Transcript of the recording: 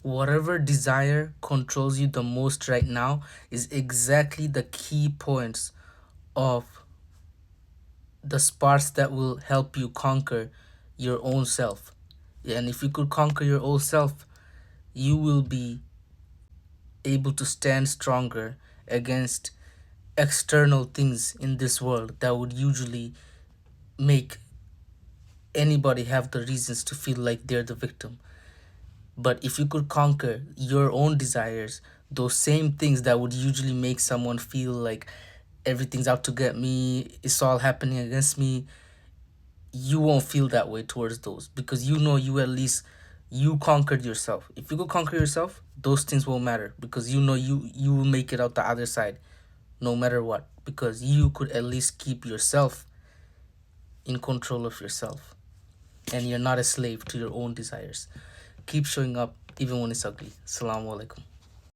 Whatever desire controls you the most right now is exactly the key points of the sparks that will help you conquer your own self. And if you could conquer your own self, you will be able to stand stronger against external things in this world that would usually make anybody have the reasons to feel like they're the victim. But if you could conquer your own desires, those same things that would usually make someone feel like everything's out to get me, it's all happening against me, you won't feel that way towards those because you know you at least you conquered yourself. If you could conquer yourself, those things won't matter because you know you will make it out the other side no matter what because you could at least keep yourself in control of yourself and you're not a slave to your own desires. Keep showing up even when it's ugly. Assalamu alaikum.